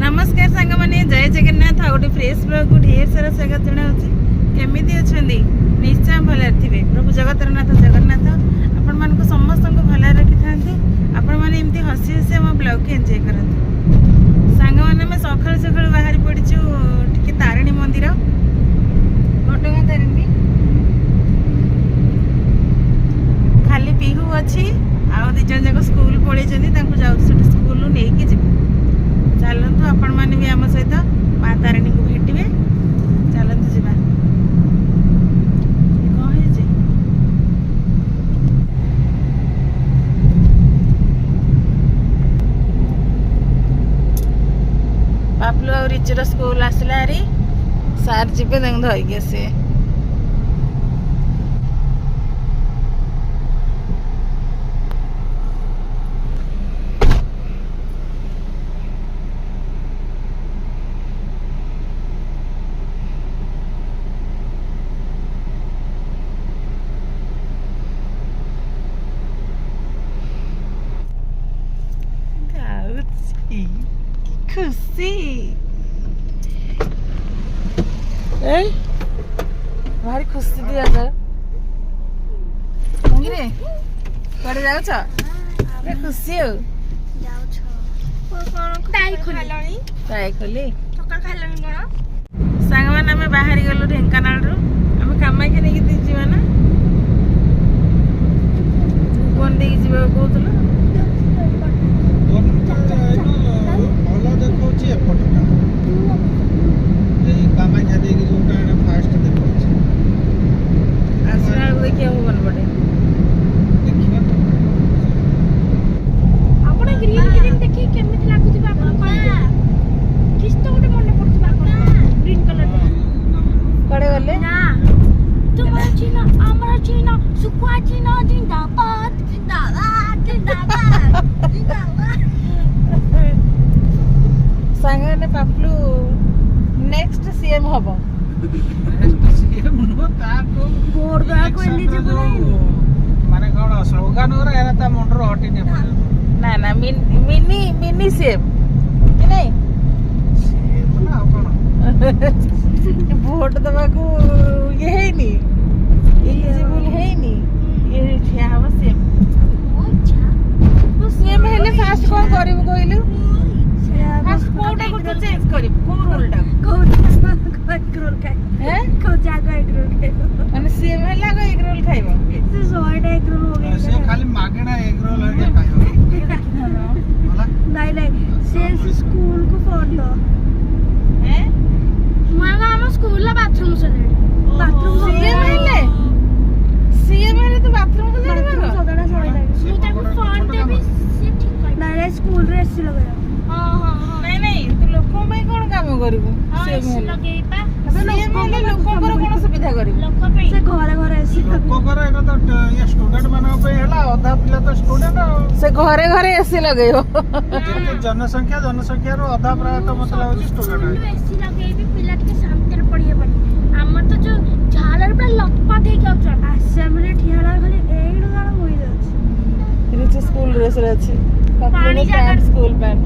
नमस्कार सांग मैंने जय जगन्नाथ आ गोटे फ्रेश ब्लॉग को ढेर सारा स्वागत जनाऊँगी केमी अच्छा निश्चय भल थे प्रभु जगतरनाथ जगन्नाथ आपण मान समस्त को भल रखी था आपण मैंने एमती हसी हसी आम ब्लॉग को एंजॉय करते सांग मैंने सकाल सकाल बाहरी पड़चु टे तारिणी मंदिर घटगाँ तारिणी खाली पिहू अच्छी आउ दी जन जाक स्कूल पड़े जाऊँ स्कूल नहीं जी चलतु आपण मैंने भी आम सहित माँ तारिणी को भेटे चलतु जी पापलू आ रिचर स्कूल आसला हारी सार जीवे धरिकी आसे खुशी भारी खुशी दिया सर रे कड़े जाऊ खुशी हो सांग मैंने आम बाहरी गलु ढेंकानाल रु आम कामाख्या नहीं जीवा ना कौन दे कहूँ देखिए मन पड़े आपण ग्रीन ग्रीन देखि केमिति लागुति बाबा किस तो गोटे मन पड़छ बाबा ग्रीन कलर कड़े गले ना तुम्हारा चीना हमारा चीना सुखवा चीना जिंदाबाद जिंदाबाद जिंदाबाद जिंदाबाद सांगे ने पापलू नेक्स्ट सीएम हबो बोर्ड गा को एलिजिबल माने कोन स्लोगन ओरा एरा ता मुंडर हटी ने ना ना मिनी सेम कि नहीं सेम ना कोन वोट दबा को ये है नी एलिजिबल है नी ये ठिया हवा सेम अच्छा तो सेम हेले फास्ट कोन करिवो कहलु फास्ट कोटा को चेंज करिवो को रूलटा एग रोल खाए हैं को जागा एग रोल खाए माने सेम हेला को एग रोल खाइबो से सॉल्ट एग रोल हो गया से खाली मागेना एग रोल है खाइबो होला नहीं नहीं से स्कूल को फोन दो हैं मांगा हम स्कूल ला बाथरूम से बाथरूम सीएम हेले तो बाथरूम को जाने बाथरूम बाबा सदड़ा सॉल्ट है तो ताको फोन पे भी से ठीक कर नहीं स्कूल रे एसी लगाया हां नहीं तो लोकों पे कोन काम करिवो एसी सेम लगेई पा सीएम हेले लोकों पर कोन सुविधा करिवो लोक पे से घरे घरे एसी लोको करे एटा तो ये स्टूडेंट मानक पे हला आधा पिला तो स्टूडेंट से घरे घरे एसी लगेयो जेते जनसंख्या रो आधा प्राय तो मतलब होची स्टूडेंट है एसी लगेई भी पिला के शांति रे पड़िए पड़ी हमर तो जो झालर पे लपा दे के आछ असेंबली ठियाला खाली एइडो गाना होई जाछ रिच स्कूल ड्रेस रे अछि पानी पैंट जाकर स्कूल पैंट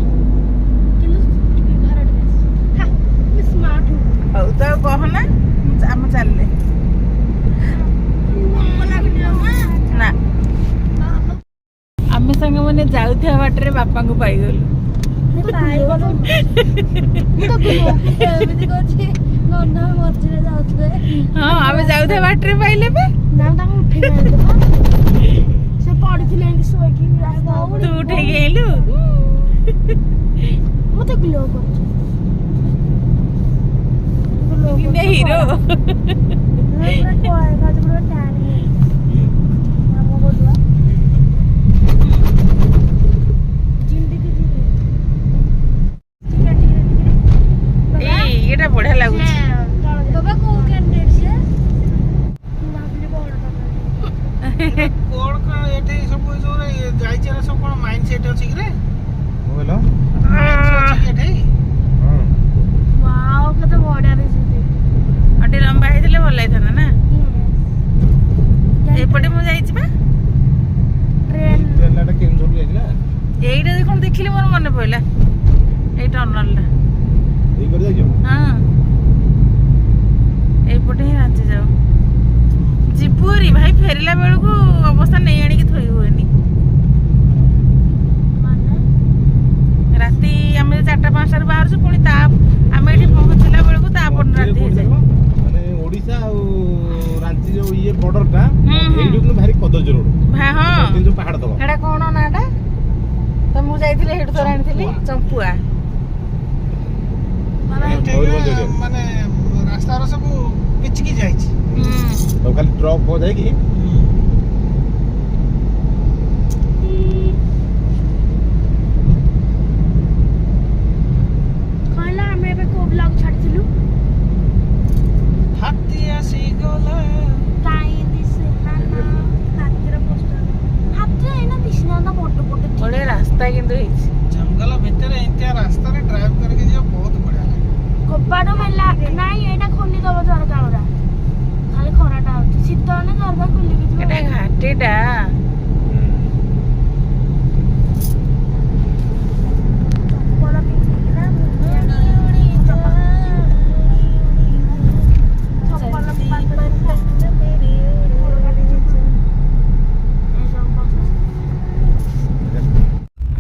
किंतु घर ड्रेस हां मैं स्मार्ट हूं हौ तो कहना हम चलले ना आमे संग मने जाउथिया बाटरे बापा को पाई गलु पाई गलो तो एमिति कोछि नन्ना मर्जी रे जाउथबे हां आमे जाउथिया बाटरे पाइले बे नाम ता उठे गए से पड़िथिले एंदी सोई की तू उठे गेलु मते ग्लो करछ किने हीरो पूरा कोय का तो पूरा टैन है हम बोलवा जिंदगी जी ए एटा बढ़िया लागु बाबा को कैंडिडेट से नाबले बोल कोन का एठे सब जो रे जाई चरा सब कोन माइंड सेट अछि रे बोलो एठे वाओ कते बढिया रे अटे लंबा हेतिले भल लाइथना ना କରି ଯାଇଛ? ହଁ ଏଇପଟେ ହିଁ ରାଞ୍ଚି ଯାଉ ଯିବୁ ହେରି ଭାଇ ଫେରିଲା ବେଳକୁ ଅବସ୍ଥା ନେଇ ଆଣିକି ଥୋଇ ହୁଏନି ରାତି ଆମେ 4ଟା 5ଟାରୁ ବାହାରୁଛୁ ପୁଣି ଆମେ ଏଠି ପହଞ୍ଚିଲା ବେଳକୁ ତାପର ରାତି ହେଇଯାଏ ମାନେ ଓଡ଼ିଶା ଆଉ ରାଞ୍ଚି ଯୋଉ ଇଏ ବର୍ଡରଟା ଏଇଠୁ କିନ୍ତୁ ଭାରି କଦର୍ଯ୍ୟ ରୋଡ ହଁ କିନ୍ତୁ ପାହାଡ ତଳ ହେଟା କଣ ନାଟା ତ ମୁଁ ଯାଇଥିଲି ସେଇଠୁ ଥରେ ଆଣିଥିଲି ଚମ୍ପୁଆ ମାନେ ରାସ୍ତାର ସବୁ ପିଚିକି ଯାଇଛି ଆଉ ଖାଲି ଟ୍ରକ୍ हो ଯାଇକି କହିଲା ଆମେ ଏବେ କୋଉ ବ୍ଲଗ ଛାଡିଥିଲୁ ହାତୀ ଆସିଗଲା କାଇଁ ଦିଶେନା ନା ହାତୀର ପୋଷ୍ଟର ହାତୀ ଏଇନା ଦିଶେନା ନା ବଡ ବଡ ବଢିଆ ରାସ୍ତା କିନ୍ତୁ ହେଇଛି ଜଙ୍ଗଲ ଭିତରେ ଏମିତିଆ ରାସ୍ତାରେ ଡ୍ରାଇଭ କରିକି ଯିବା ବହୁତ ବଢିଆ ଲାଗେ କବାଟ ମେଲା ନାଇଁ ଏଇଟା ଖୋଲିଦବ ଝରକା ଗୁରା ଖାଲି ଖରାଟା ହଉଛି ଶୀତ ହେଲେ ଝରକା ଖୋଲିକି ଯିବ ଏଟା ଘାଟିଟା ଚପଲ ପିନ୍ଧିକିନା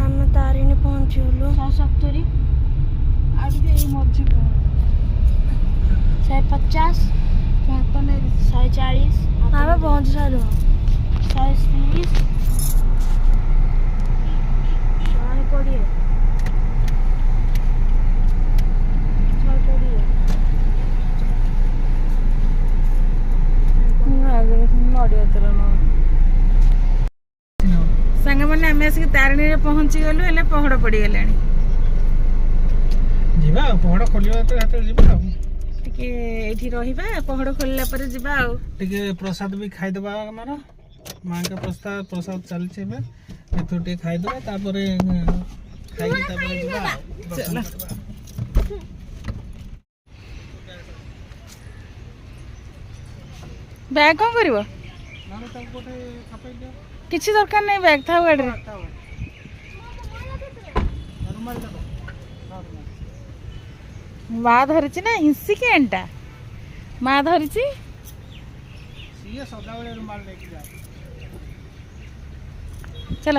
ଆମେ ତାରିଣୀ ପହଞ୍ଚିଗଲୁ 170 ଆଉ ଟିକେ ଏଇ ମଝିକୁ 150 140 ଆମେ ପହଞ୍ଚି ସାରିଲୁ 130 120 ସାଙ୍ଗମାନେ ଆମେ ଆସିକି ତାରିଣୀରେ ପହଞ୍ଚି ଗଲୁ ହେଲେ ପହଡ଼ ପଡ଼ିଗଲାଣି ଯିବା ଆଉ ପହଡ଼ ଖୋଲିବା ଯେତେବେଳେ ଯିବା ଆଉ ଟିକେ ଏଇଠି ରହିବା ପହଡ଼ ଖୋଲିଲା ପରେ ଯିବା ଆଉ ଟିକେ ପ୍ରସାଦ ବି ଖାଇଦେବା ଆମର ମାଙ୍କ ପ୍ରସାଦ ଚାଲିଛି ଏବେ ଏଥିରୁ ଟିକେ ଖାଇଦେବା ତାପରେ ଖାଇକି ତାପରେ ଯିବା ଦର୍ଶନ କରିବା ବ୍ୟାଗ୍ କ'ଣ କରିବ ନହେଲେ ତାକୁ ଗୋଟେ ଖାପେଇ ଦିଅ କିଛି ଦରକାର ନାହିଁ ବ୍ୟାଗ୍ ଥାଉ ଗାଡ଼ିରେ ମା ଧରିଛି ନା ହିଂସିକି ଏଣ୍ଟା ମା ଧରିଛି ସିଏ ସଦାବେଳେ ରୁମାଲ ନେଇକି ଯାଏ ଚାଲ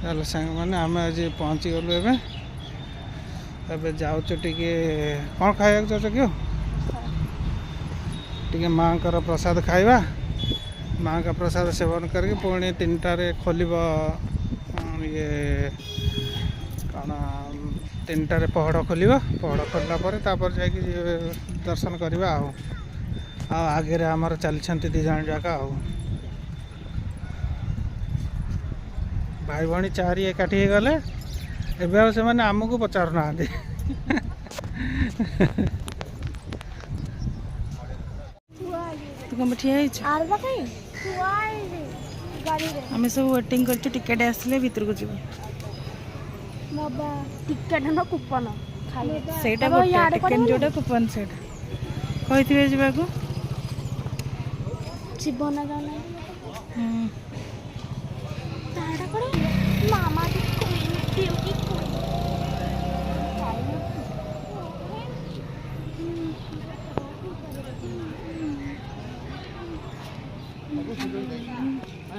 ତାହେଲେ ସାଙ୍ଗମାନେ ଆମେ ଆଜି ପହଞ୍ଚିଗଲୁ ଏବେ ଯାଉଛୁ ଟିକେ କ'ଣ ଖାଇବାକୁ ଯାଉଛ କି ଟିକେ ମାଙ୍କର ପ୍ରସାଦ ଖାଇବା ମାଙ୍କ ପ୍ରସାଦ ସେବନ କରିକି ପୁଣି 3ଟାରେ ଖୋଲିବ ଇଏ କ'ଣ 3ଟାରେ ପହଡ଼ ଖୋଲିବ ପହଡ଼ ଖୋଲିଲା ପରେ ତାପରେ ଯାଇକି ଦର୍ଶନ କରିବା ଆଉ ଆଗରେ ଆମର ଚାଲିଛନ୍ତି 2 ଜଣ ଯାକ ଆଉ ଭାଇ ଭଉଣୀ 4 ଏକାଠି ହେଇଗଲେ ଏବେ ଆଉ ସେମାନେ ଆମକୁ ପଚାରୁନାହାନ୍ତି ତୁ କ'ଣ ଠିଆ ହେଇଛୁ ଆମେ ସବୁ ୱେଟିଂ କରିଛୁ ଟିକେଟ୍ ଆସିଲେ ଭିତରକୁ ଯିବୁ ଟିକେଟ ନା କୁପନ ସେଇଟା ଗୋଟେ ଟିକେଟ୍ ଯୋଉଟା କୁପନ ସେଇଟା କହିଥିବେ ଯିବାକୁ ଯିବ ନା ଜାଣେ ହୁଁ ତାଟା କଣ ମାମା ବିଉଟି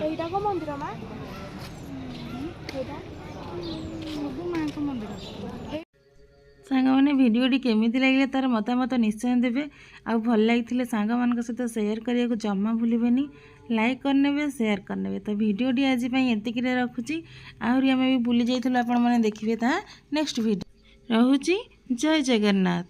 এইটা কো মন্দির মা এইটা ସବୁ ମାଙ୍କ ମନ୍ଦିର ସାଙ୍ଗମାନେ ଭିଡ଼ିଓଟି କେମିତି ଲାଗିଲା ତାର ମତାମତ ନିଶ୍ଚୟ ଦେବେ ଆଉ ଭଲ ଲାଗିଥିଲେ ସାଙ୍ଗମାନଙ୍କ ସହିତ ସେୟାର କରିବାକୁ ଜମା ଭୁଲିବେନି ଲାଇକ୍ କରିନେବେ ସେୟାର କରିନେବେ ତ ଭିଡ଼ିଓଟି ଆଜି ପାଇଁ ଏତିକିରେ ରଖୁଛି ଆହୁରି ଆମେ ବି ବୁଲି ଯାଇଥିଲୁ ଆପଣମାନେ ଦେଖିବେ ତାହା ନେକ୍ସଟ ଭିଡ଼ିଓ ରହୁଛି ଜୟ ଜଗନ୍ନାଥ।